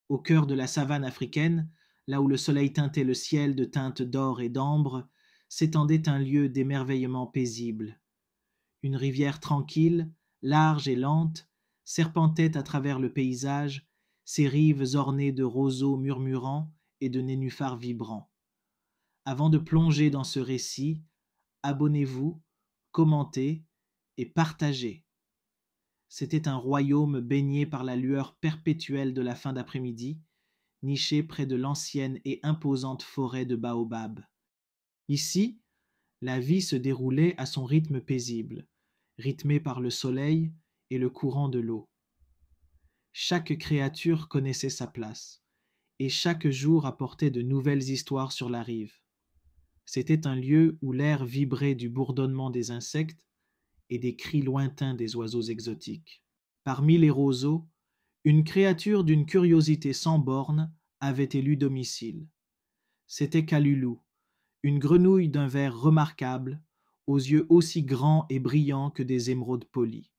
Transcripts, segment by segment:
Au cœur de la savane africaine, là où le soleil teintait le ciel de teintes d'or et d'ambre, s'étendait un lieu d'émerveillement paisible. Une rivière tranquille, large et lente, serpentait à travers le paysage, ses rives ornées de roseaux murmurants et de nénuphars vibrants. Avant de plonger dans ce récit, abonnez-vous, commentez et partagez. C'était un royaume baigné par la lueur perpétuelle de la fin d'après-midi, niché près de l'ancienne et imposante forêt de baobab. Ici, la vie se déroulait à son rythme paisible, rythmé par le soleil et le courant de l'eau. Chaque créature connaissait sa place, et chaque jour apportait de nouvelles histoires sur la rive. C'était un lieu où l'air vibrait du bourdonnement des insectes et des cris lointains des oiseaux exotiques. Parmi les roseaux, une créature d'une curiosité sans bornes avait élu domicile. C'était Kalulu, une grenouille d'un vert remarquable, aux yeux aussi grands et brillants que des émeraudes polies.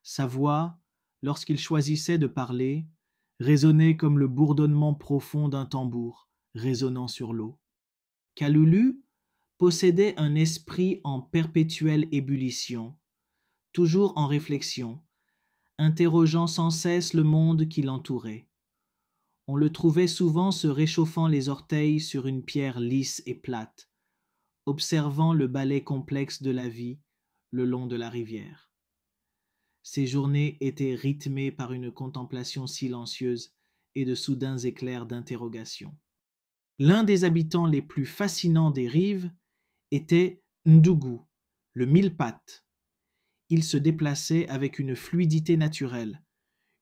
Sa voix, lorsqu'il choisissait de parler, résonnait comme le bourdonnement profond d'un tambour résonnant sur l'eau. Kalulu possédait un esprit en perpétuelle ébullition, toujours en réflexion, interrogeant sans cesse le monde qui l'entourait. On le trouvait souvent se réchauffant les orteils sur une pierre lisse et plate, observant le ballet complexe de la vie le long de la rivière. Ses journées étaient rythmées par une contemplation silencieuse et de soudains éclairs d'interrogation. L'un des habitants les plus fascinants des rives était Ndougou, le mille-pattes. Il se déplaçait avec une fluidité naturelle,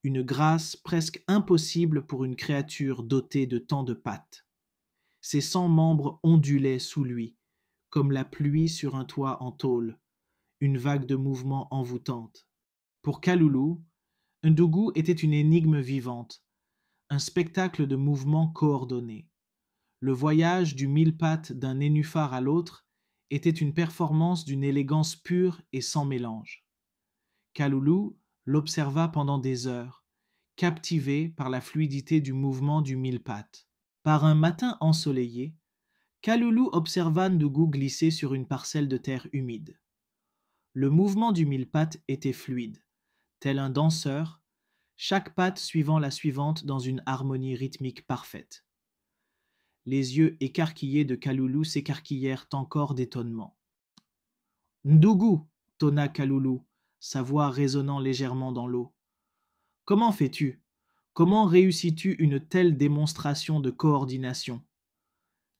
une grâce presque impossible pour une créature dotée de tant de pattes. Ses 100 membres ondulaient sous lui, comme la pluie sur un toit en tôle, une vague de mouvement envoûtante. Pour Kalulu, Ndougou était une énigme vivante, un spectacle de mouvements coordonnés. Le voyage du mille-pattes d'un nénuphar à l'autre était une performance d'une élégance pure et sans mélange. Kalulu l'observa pendant des heures, captivé par la fluidité du mouvement du mille-pattes. Par un matin ensoleillé, Kalulu observa Ndougou glisser sur une parcelle de terre humide. Le mouvement du mille-pattes était fluide, tel un danseur, chaque patte suivant la suivante dans une harmonie rythmique parfaite. Les yeux écarquillés de Kalulu s'écarquillèrent encore d'étonnement. Ndougou, tonna Kalulu, sa voix résonnant légèrement dans l'eau. Comment fais-tu? Comment réussis-tu une telle démonstration de coordination?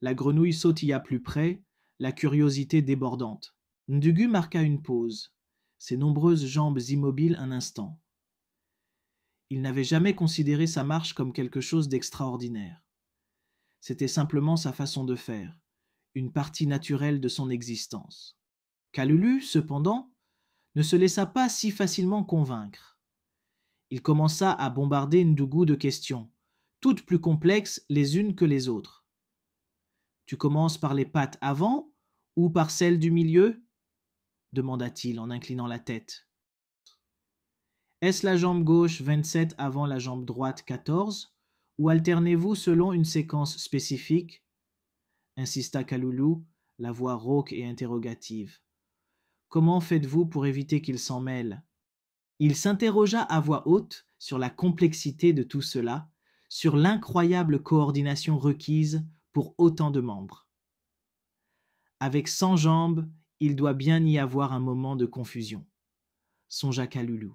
La grenouille sautilla plus près, la curiosité débordante. Ndugu marqua une pause, ses nombreuses jambes immobiles un instant. Il n'avait jamais considéré sa marche comme quelque chose d'extraordinaire. C'était simplement sa façon de faire, une partie naturelle de son existence. Kalulu, cependant, ne se laissa pas si facilement convaincre. Il commença à bombarder Ndougou de questions, toutes plus complexes les unes que les autres. Tu commences par les pattes avant ou par celles du milieu? Demanda-t-il en inclinant la tête. Est-ce la jambe gauche 27 avant la jambe droite 14, ou alternez-vous selon une séquence spécifique? Insista Kalulu, la voix rauque et interrogative. Comment faites-vous pour éviter qu'il s'en mêle? Il s'interrogea à voix haute sur la complexité de tout cela, sur l'incroyable coordination requise pour autant de membres. Avec 100 jambes, il doit bien y avoir un moment de confusion, songea Kalulu.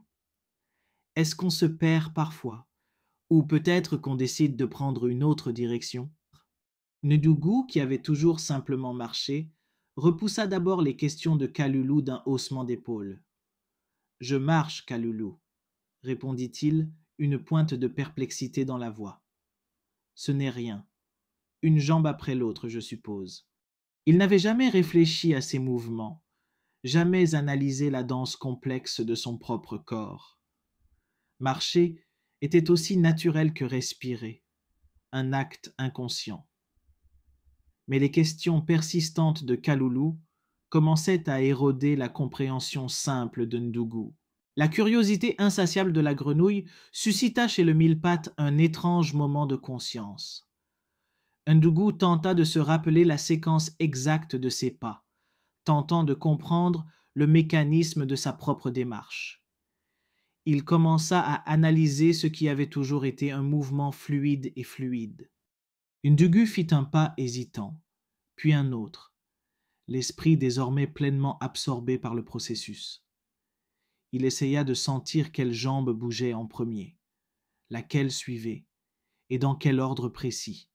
Est-ce qu'on se perd parfois, ou peut-être qu'on décide de prendre une autre direction? Ndougou, qui avait toujours simplement marché, repoussa d'abord les questions de Kalulu d'un haussement d'épaules. Je marche, Kalulu, répondit-il, une pointe de perplexité dans la voix. Ce n'est rien. Une jambe après l'autre, je suppose. Il n'avait jamais réfléchi à ses mouvements, jamais analysé la danse complexe de son propre corps. Marcher était aussi naturel que respirer, un acte inconscient. Mais les questions persistantes de Kalulu commençaient à éroder la compréhension simple de Ndougou. La curiosité insatiable de la grenouille suscita chez le mille-pattes un étrange moment de conscience. Ndougou tenta de se rappeler la séquence exacte de ses pas, tentant de comprendre le mécanisme de sa propre démarche. Il commença à analyser ce qui avait toujours été un mouvement fluide et fluide. Ndougou fit un pas hésitant, puis un autre, l'esprit désormais pleinement absorbé par le processus. Il essaya de sentir quelle jambe bougeait en premier, laquelle suivait, et dans quel ordre précis.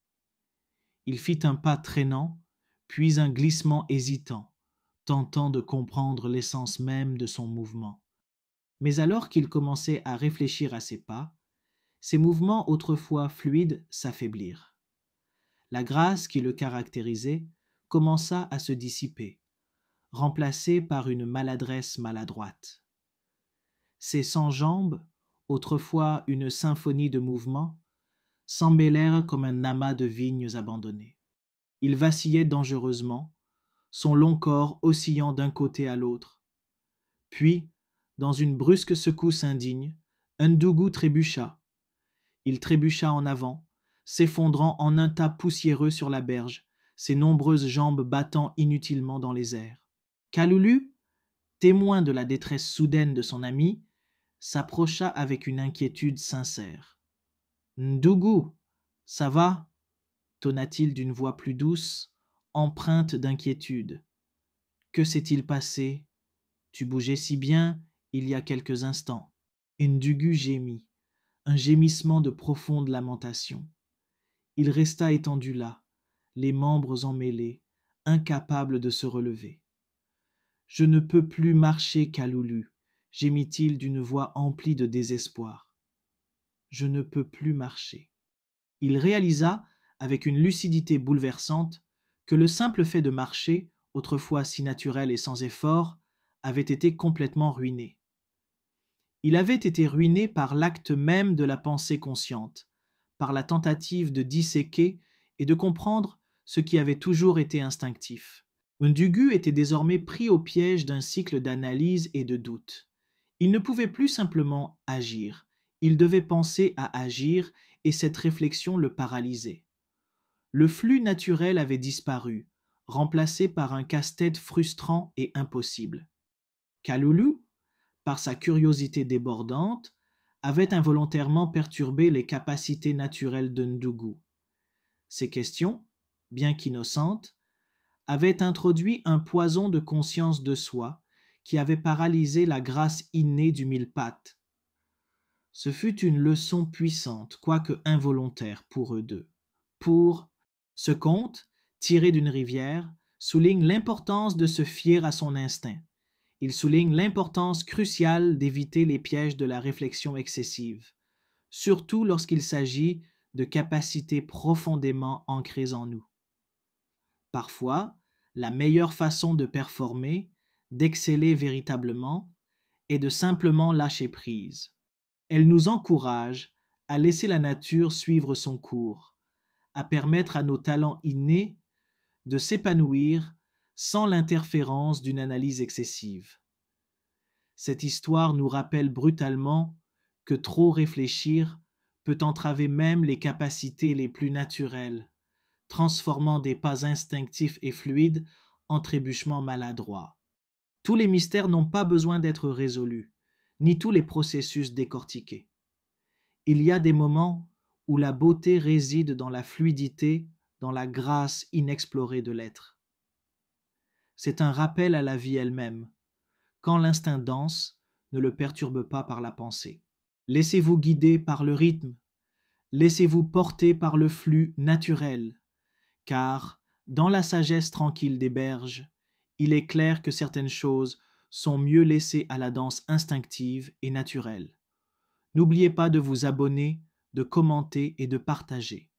Il fit un pas traînant, puis un glissement hésitant, tentant de comprendre l'essence même de son mouvement. Mais alors qu'il commençait à réfléchir à ses pas, ses mouvements autrefois fluides s'affaiblirent. La grâce qui le caractérisait commença à se dissiper, remplacée par une maladresse maladroite. Ses 100 jambes, autrefois une symphonie de mouvements, s'emmêlèrent comme un amas de vignes abandonnées. Il vacillait dangereusement, son long corps oscillant d'un côté à l'autre. Puis, dans une brusque secousse indigne, Ndougou trébucha. Il trébucha en avant, s'effondrant en un tas poussiéreux sur la berge, ses nombreuses jambes battant inutilement dans les airs. Kaloulou, témoin de la détresse soudaine de son ami, s'approcha avec une inquiétude sincère. « Ndougou, ça va ?» tonna-t-il d'une voix plus douce, empreinte d'inquiétude. « Que s'est-il passé? Tu bougeais si bien il y a quelques instants. » Ndougou gémit, un gémissement de profonde lamentation. Il resta étendu là, les membres emmêlés, incapable de se relever. « Je ne peux plus marcher, Kaloulou, » gémit-il d'une voix emplie de désespoir. « Je ne peux plus marcher. » Il réalisa, avec une lucidité bouleversante, que le simple fait de marcher, autrefois si naturel et sans effort, avait été complètement ruiné. Il avait été ruiné par l'acte même de la pensée consciente, par la tentative de disséquer et de comprendre ce qui avait toujours été instinctif. Ndougou était désormais pris au piège d'un cycle d'analyse et de doute. Il ne pouvait plus simplement agir, il devait penser à agir et cette réflexion le paralysait. Le flux naturel avait disparu, remplacé par un casse-tête frustrant et impossible. Kaloulou, par sa curiosité débordante, avait involontairement perturbé les capacités naturelles de Ndougou. Ces questions, bien qu'innocentes, avaient introduit un poison de conscience de soi qui avait paralysé la grâce innée du mille-pattes. Ce fut une leçon puissante, quoique involontaire pour eux deux. Ce conte, tiré d'une rivière, souligne l'importance de se fier à son instinct. Il souligne l'importance cruciale d'éviter les pièges de la réflexion excessive, surtout lorsqu'il s'agit de capacités profondément ancrées en nous. Parfois, la meilleure façon de performer, d'exceller véritablement, est de simplement lâcher prise. Elle nous encourage à laisser la nature suivre son cours, à permettre à nos talents innés de s'épanouir sans l'interférence d'une analyse excessive. Cette histoire nous rappelle brutalement que trop réfléchir peut entraver même les capacités les plus naturelles, transformant des pas instinctifs et fluides en trébuchements maladroits. Tous les mystères n'ont pas besoin d'être résolus, ni tous les processus décortiqués. Il y a des moments où la beauté réside dans la fluidité, dans la grâce inexplorée de l'être. C'est un rappel à la vie elle-même, quand l'instinct danse, ne le perturbe pas par la pensée. Laissez-vous guider par le rythme, laissez-vous porter par le flux naturel, car, dans la sagesse tranquille des berges, il est clair que certaines choses sont mieux laissées à la danse instinctive et naturelle. N'oubliez pas de vous abonner, de commenter et de partager.